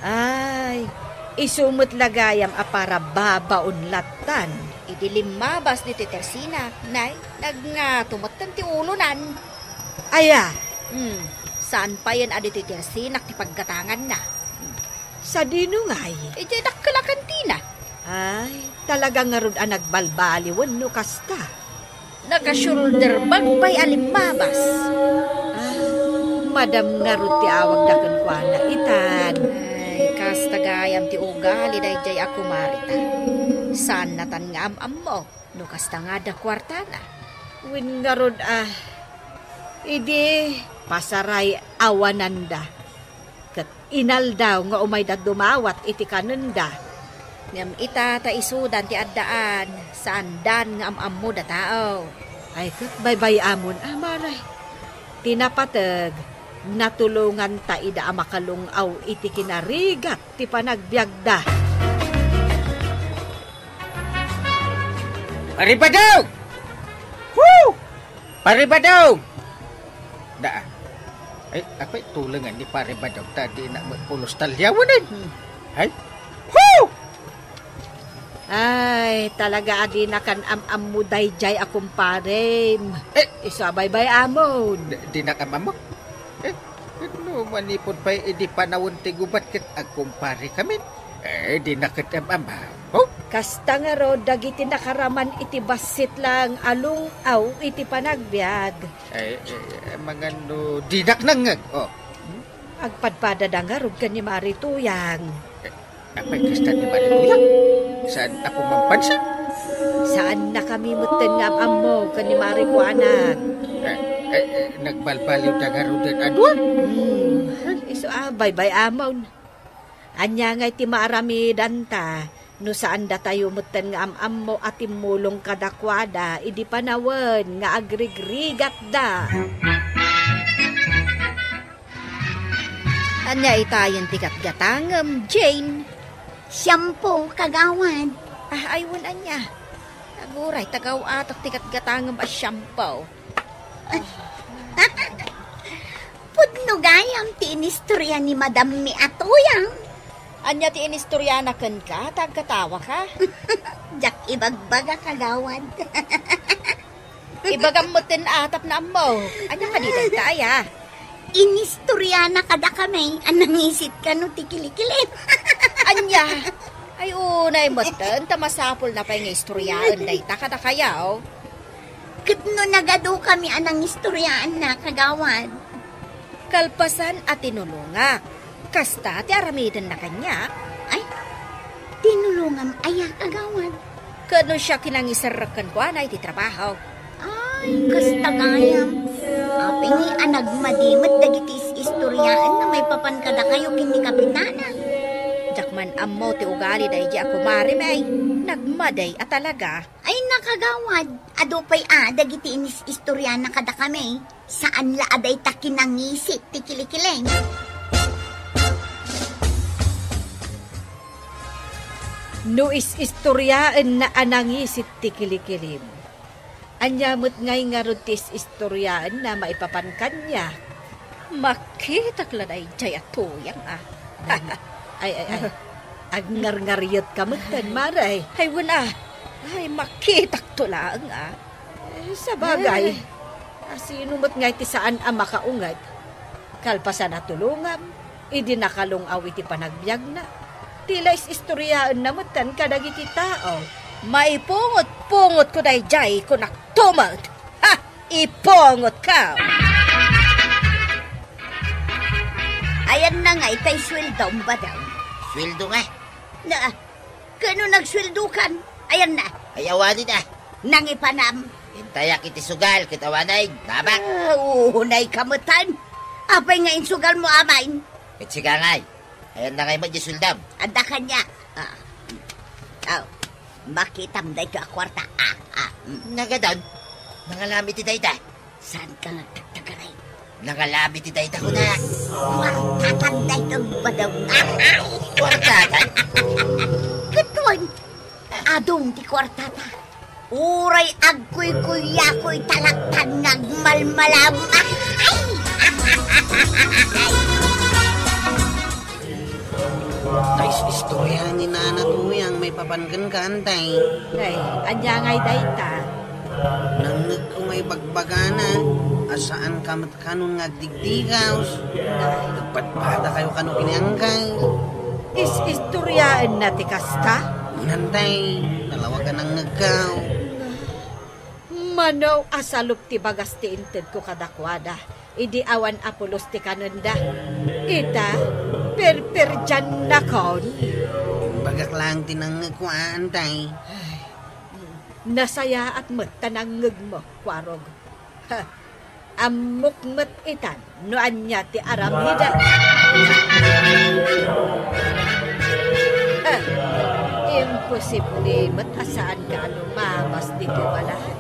Ay, isumot lagayam apara babaon latan. Idilimabas ni Tetersina, nay, nagngatumatan ti ulunan. Aya, Saan pa yan adi Tetersina ti paggatangan na? sa dinungay. Iti nakalakantina. Ay, talaga nga ron ang nagbalbaliwan no kasta. Naka-shoulder bag pa'y alimabas. Madam nga ron ti awag daken kwa na itan. Ay, kastagayam ti ugali dayjay ako marita. Saan natan nga am mo? No kasta nga da kwartana. Win nga ron idi pasaray awananda. Kat inal daw nga umay da dumawat iti kananda. Ngam ita ta isudan ti addaan. Saan dan nga am mo da tao. Ay kat baybay amon amaray. Tinapatag natulungan ta ida makalungaw iti kinarigat ti panagbiagda. Paribadaw! Woo! Paribadaw! Da. Ay, apay tulangan ni Paribadaw tadi na magpulos talyawan eh. Ay, woo! Ay, talaga adi na kan am-am mo dayjay akong parem. Isabay-bay amon. Di nakamamok. No, manipod pa, di panawon ti gubat kit agkumpare kami. Di nakatamama. Oh, Kasta nga ro, dagiti nakaraman iti basit lang alung aw iti panagbiag. mga no, dinak nangag. Oh, Agpadpada da nga rod ka ni Marituyang. apay kasta ni Marituyang? Saan ako mampansin? Saan na kami mutin nga amo ka ni Marikuanag? Nagbalbaliw da nga ro din adwan. Iso bye-bye amon. Anya nga iti maarami danta, no saan da tayo mutin nga am mo at imulong kadakwada, idi panawan nga agrigrigat da. Anya itayan tikat gatangam, Jane. Siyampo, kagawad. Aywan anya. Aguray, tagaw atak tikat gatangam a shampoo. Pudno gayam ti inistorya ni Madam mi Atuyang. Anya ti inistoryana ken ka, tagkatawa ka. Jak ibagbaga kagawad. Ibagam mo tin atap na mo. Anya ka di dagtaya. Inistorya na kada kami. Anang isit ka no ti kilikilin. Anya. Ay unay mo tin, tamasapol na pa yung istoryaan day takada kayaw. Kitno nagado kami anang istoryaan na kagawad. Kalpasan at tinulunga. Kasta ti aramidan na kanya. Ay, tinulungan aya kagawad. Kano siya kinangisarakan ko anay ti trabaho. Ay, kasta gayam. Apingi anag madimot dagitis istoryaan na may papankada kayo kini kapitana. Jakman ammo ti ugali day di ako marimay. Nagmaday at talaga. Ay nakagawad. Ado pa'y dagiti inis istoryaan na kada kami. Saan la aday ta kinangisit ti kilikileng. No istoryaan na anangisit ti kilikilim. Anyamot ngay nga rutis istoryaan na maipapankan niya. Makitak lanay jay at tuyang Ay. Agngar-ngaryot ka mutan, Maray. Ay wala. Ay makitak to lang Sa bagay, sino mo't ngay ti saan ang makaungat? Kalpasan na tulungam, idi nakalungaw iti panagbiag na. Tila istoryaan na mutan kadagiti tao. Maipungot-pungot ko day jay ko naktumot. Ha! Ipungot ka! Ayan na nga itay sweldo ba daw? Sweldo nga. Na, kano nagsweldukan? Ayan na, Ayawanin na. nangipanam. Hintayak iti sugal, kitawanay, nabak. Unay kamutan. Apay nga insugal mo amain. Kitsigangay. Ayan na kayo mag-isuldam. Anda kanya. Makitam day ka kwarta. Nagadon. Nangalami ti dayta. Saan ka nagtagtagaray? Nangalami ti dayta ko na. Kwartatan day kang badaw. Kwartatan. Katuan. Adong ti kwartata. Uray agkuy-kuyakoy talaktan nagmalmalam. Tayo istorya ni Nana Tuyang may papankan ka antay. Ay, anya ngay dayta. Nangag ko may bagbagana. Asaan ka matkanon nga digdigaws. Nagpatpada kayo kano kiniangkay. Istoryaan na ti kasta. Inantay, nalawagan ng nagkaw. Manaw asalup ti bagas ti inted ko kadakwada. Idi awan apulos ti kananda. Ita, per-dyan na kon. Bagak lang tinangag ko antay. Nasaya at matanangag mo, kwarog. Ha, amok mat itan, no anya ti aramida. Imposible matasaan ka lumabas dito balay.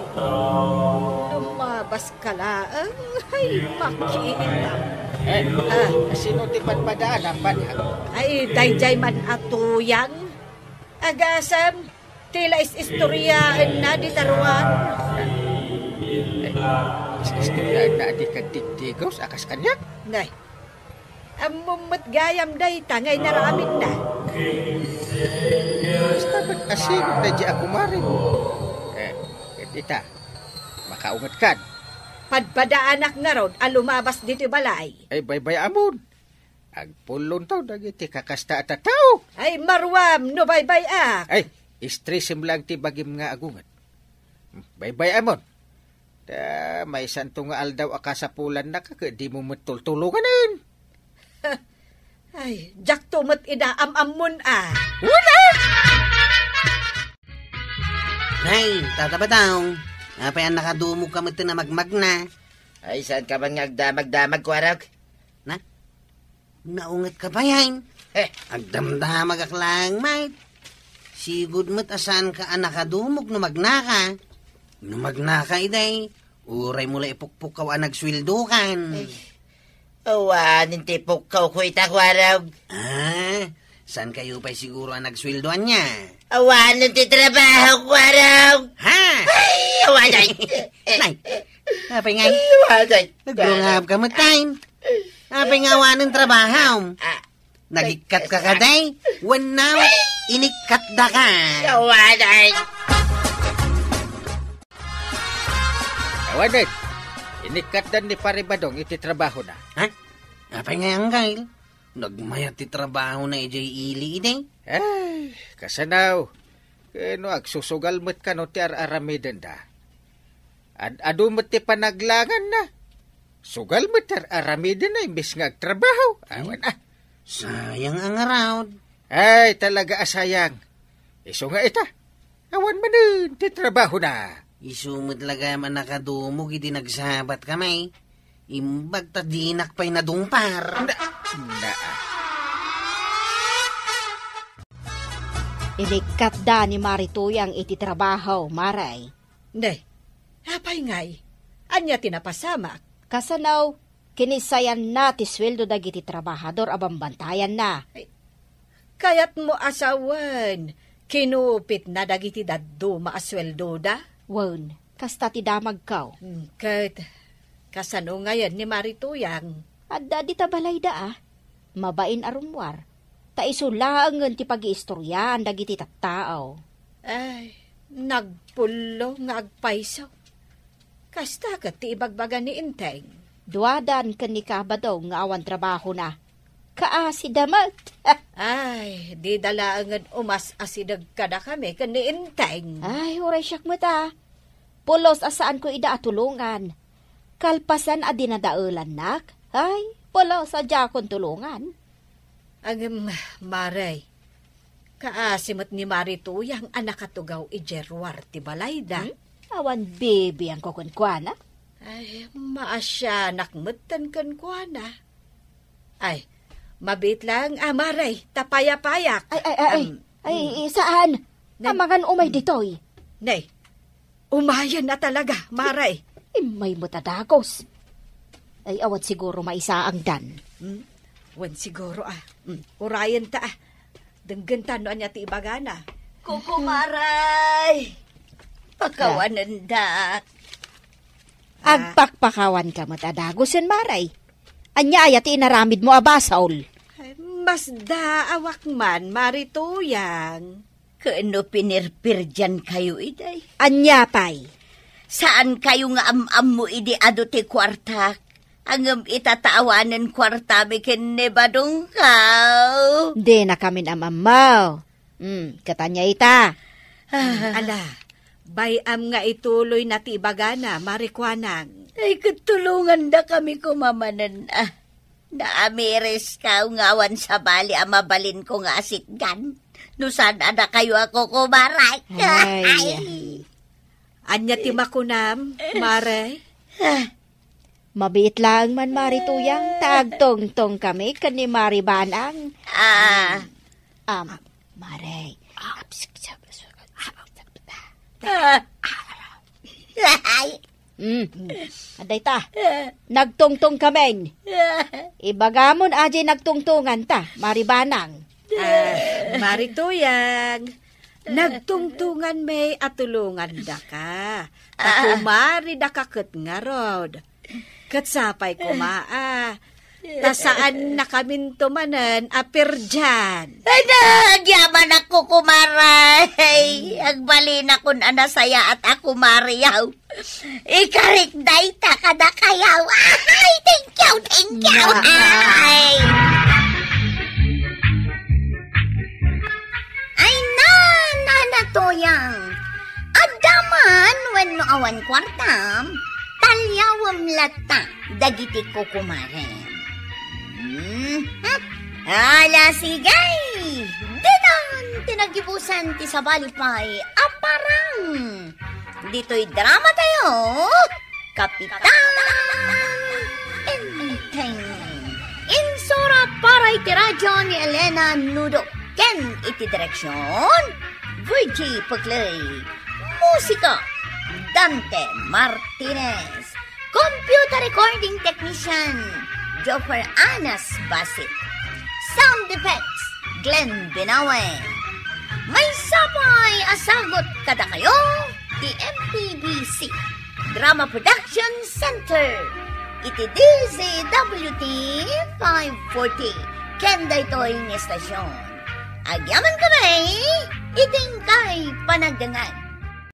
Lumabas ka lang, ay makiitam. Sino ti padpadaan ang banhag? Ay, dayjay man atuyang. Agasam, tila istoryaan na di taruan. Istoryaan na di kadigdigos, akas kanya? Nay, amumot gayam day, tangay naramid na. Basta ba't asinod na di ako marin? Ita, makaungat kan. Padpadaanak nga rod, alumabas dito balay. Ay, bay-bay amon. Agpulon taw dagiti kakasta at tao. Ay, marwam, no baybay Ay, istresim lang ti bagim nga agungat. Baybay amon. May santo nga aldaw akasapulan na di mo matultulunganin. Ay, jak tumot inaam-amon Wala! Nay, tatabataw. Apay ang nakadumog ka mo na magmag na. Ay, saan ka bang agdamag-damag ko, Arag? Na? Naungat ka pa yan. Eh, Agdamdamag aklang, mate. Sigud mo't asan ka ang nakadumog no magnaka. No magnaka, iday. Uray mula ipukpuk ka ang nagswildukan. awanin tipok ka ko itak, Arag. Saan kayo pa'y siguro ang nagswilduan niya? Awanin ti trabaho ko, Arag. Ha? Ay, awanay. Nay, apay ngay. Awanay. Nagrungab ka mo, time. Apay nga awanin trabaho. Nagikat ka kaday. Wanaw, inikat da ka. Awanay. Awanay, inikatan ni Paribadong iti trabaho na. Ha? Apay nga ang gail. Nagmayat ti trabaho na ijay ili, iday. Ay, kasanaw. Kano agsusugal mo't ka no ti aramiden da. Adu mo't ti panaglangan na. Sugal mo't aramiden na imbis nga agtrabaho. Awan Sayang ang around. Ay, talaga asayang. Iso nga ita. Awan manin, ti trabaho na. Isumod laga man nakadumog, iti nagsabat kamay. Imbag ta dinak pa'y nadumpar. Inikat da ni Maritoy ang iti trabaho, Maray. Nay, apay ngay. Anya tinapasamak. Kasanaw, kinisayan na ti sweldo dagiti trabahador abambantayan na. Kayat mo asawan. Kinupit na dagiti daddo maasweldo da. Wan, kasta ti damag kaw. Kat, kasano ngayon ni Marituyang. Adda di tabalay da Mabain arumwar. Ta isulangan ti pag-iistoryan dagiti tattao. Ay, nagpulo nga agpaisaw. Kasta kat ti ibagbaga ni Inteng. Duwadan kan ni kabadaw nga awan trabaho na. Kaasi damat. Ay, di dalaangan umas asidag kada kami kan ni Inteng. Ay, oray siyak mo ta. Pulos asaan ko ida atulungan. Kalpasan a dinadaulan nak. Ay, pulos adya akong tulungan. Ang Maray, kaasimot ni Marituyang anak katugaw ijerwar ti balayda. Awan baby ang kukunkwana. Ay, maasya nakmutan kan kuana. Ay, mabit lang, Maray, tapaya-payak. Ay, saan? Amangan umay ditoy. Nay, umayan na talaga, Maray. May mutadagos. Ay, awat siguro maisa ang dan. Wan siguro urayan ta Denggentan no anya ti ibagana. Kukumaray! Pakawanan dak. Agpakpakawan ka matadagos yan, Maray. Anya ayat inaramid mo abasaol. Ay, mas daawak man, Marituyang. Kaano pinirpir dyan kayo, iday? Anya pay. Saan kayo nga am mo idi ado ti kwarta? Ang itatawanan kwarta bikin ni Badong kaw. Di na kami amamaw. Katanya ita. Ala, bayam nga ituloy na ti ibagana, Marikwanang. Ay, katulungan da kami kumamanan Naamiris ka ngawan sa bali mabalin ko nga asikgan. No sana na kayo ako kumaray. Ay. Anya ti makunam, Mare? Mabit lang man Marituyang, tagtong-tong kami kan ni Maribanang. Maray. Aday ta, nagtungtong kami. Ibagamon aja nagtungtungan ta, Maribanang. Marituyang, nagtungtungan may atulungan da ka. Takumari da kakit nga rod. Katsapay kumaa. Tasaan na kamin tumanan apir dyan. Nagyaman ako kumaray. Agbalin akong anasaya at ako mariyaw. Ikarikday ta kada kayaw. Ay, thank you. Ay. lang. Adaman, when no awan kwartam, talyawam lata, dagiti ko kumaren. Ala sigay! Dinan, tinagibusan ti sabalipay, aparang. Dito'y drama tayo, Kapitan Enteng. Insura para iti radyo ni Elena Nudo. Ken iti direksyon, Virgie Paglay. Musika, Dante Martinez. Computer recording technician, Joffer Anas Basit. Sound effects, Glenn Binawe. May sapay asagot kada kayo, the MPBC Drama Production Center. Iti DZWT 540. Kenda ito'y estasyon. Agyaman kami, iting kay panagdangan.